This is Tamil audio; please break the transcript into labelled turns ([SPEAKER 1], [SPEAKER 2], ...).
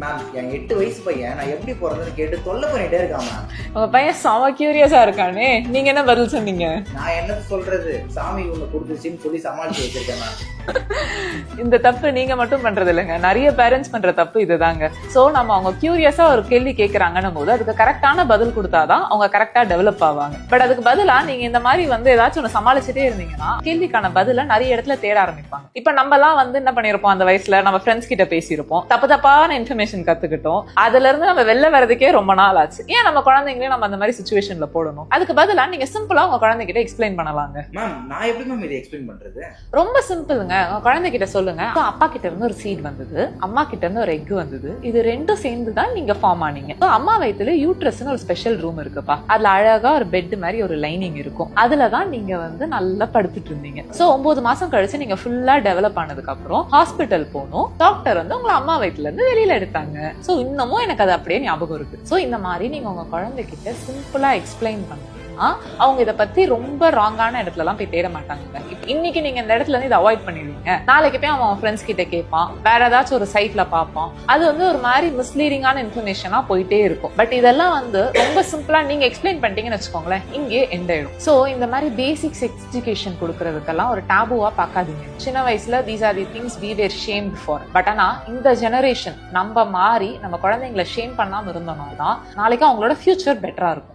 [SPEAKER 1] மேம் என் 8 வயசு பையன் நான் எப்படி பிறந்ததுன்னு கேட்டு தொல்லை பண்ணிட்டே இருக்கான் மேம்.
[SPEAKER 2] உங்க பையன் செம கியூரியஸா இருக்கானே, நீங்க என்ன பதில் சொன்னீங்க?
[SPEAKER 1] நான் என்ன சொல்றது, சாமி ஒண்ணு கொடுத்துச்சுன்னு சொல்லி சமாளிச்சு வச்சிருக்கேன் மேம்.
[SPEAKER 2] இந்த தப்பு நீங்க மட்டும் பண்றது இல்லைங்க, நிறைய பேரண்ட்ஸ் பண்ற தப்பு இதுதாங்க. சோ நம்ம அவங்க கியூரியஸா ஒரு கேள்வி கேட்கறாங்கன்னும் போது அதுக்கு கரெக்டான பதில் கொடுத்தாதான் அவங்க கரெக்டா டெவலப் ஆவாங்க. பட் அதுக்கு பதிலா நீங்க இந்த மாதிரி ஏதாச்சும் ஒண்ணு சமாளிச்சுட்டே இருந்தீங்கன்னா கேள்விக்கான பதில நிறைய இடத்துல தேட ஆரம்பிப்பாங்க. இப்ப நம்ம எல்லாம் என்ன பண்ணிருப்போம், அந்த வயசுல நம்ம ஃப்ரெண்ட்ஸ் கிட்ட பேசியிருப்போம், தப்பான இன்ஃபர்மேஷன் கத்துக்கிட்டோம், அதுல இருந்து நம்ம வெளில வரதுக்கே ரொம்ப நாள் ஆச்சு. ஏன் நம்ம குழந்தைங்களே நம்ம அந்த மாதிரி சிச்சுவேஷன்ல போடணும்? அதுக்கு பதிலா நீங்க சிம்பிளா உங்க குழந்தைகிட்ட எக்ஸ்பிளைன் பண்ணலாங்க.
[SPEAKER 1] மேம் நான் எப்படி மேம் இதை எக்ஸ்பிளைன் பண்றது?
[SPEAKER 2] ரொம்ப சிம்பிள்ங்க. உங்க குழந்தைகிட்ட சொல்லுங்க, அப்பா கிட்ட இருந்து ஒரு சீட் வந்தது, அம்மா கிட்ட இருந்து ஒரு எக் வந்தது, இது ரெண்டும் சேர்ந்து தான் நீங்க ஃபார்ம் ஆனீங்க. அம்மா வயித்துல யூட்ரஸ்னு ஒரு ஸ்பெஷல் ரூம் இருக்குப்பா, அதுல அழகா ஒரு பெட் மாதிரி ஒரு லைனிங் இருக்கும், அதுலதான் நீங்க நல்லா படுத்துட்டு இருந்தீங்க. சோ 9 மாசம் கழிச்சு நீங்க ஃபுல்லா டெவலப் ஆனதுக்கு அப்புறம் ஹாஸ்பிட்டல் போனோம், டாக்டர் உங்களை அம்மா வயித்துல இருந்து வெளியில எடுத்தாங்க. சோ இன்னமும் எனக்கு அது அப்படியே ஞாபகம் இருக்கு. சோ இந்த மாதிரி நீங்க உங்க குழந்தைகிட்ட சிம்பிளா எக்ஸ்பிளைன் பண்ணுங்க, அவங்க இதை பத்தி ரொம்ப ராங்கான இடத்துல எல்லாம் போய் தேட மாட்டாங்க. இன்னைக்கு நீங்க இந்த இடத்துல இருந்து இதை அவாய்ட் பண்ணிடுவீங்க, நாளைக்கு போய் அவன் ஃப்ரெண்ட்ஸ் கிட்ட கேட்பான், வேற ஏதாச்சும் ஒரு சைட்ல பார்ப்பான், அது ஒரு மாதிரி மிஸ்லீடிங்கான இன்ஃபர்மேஷனா போயிட்டே இருக்கும். பட் இதெல்லாம் ரொம்ப சிம்பிளா நீங்க எக்ஸ்பிளைன் பண்ணிட்டீங்கன்னு வச்சுக்கோங்களேன், இங்கே எண்ட் ஆயிடும். சோ இந்த மாதிரி பேசிக்ஸ் எஜுகேஷன் கொடுக்கறதுக்கெல்லாம் ஒரு டாபுவா பார்க்காதீங்க. சின்ன வயசுல these are the things we were shamed for. But ஆனா இந்த ஜெனரேஷன் நம்ம மாறி நம்ம குழந்தைங்களை ஷேம் பண்ணாம இருந்தோம்னா தான் நாளைக்கு அவங்களோட ஃபியூச்சர் பெட்டரா இருக்கும்.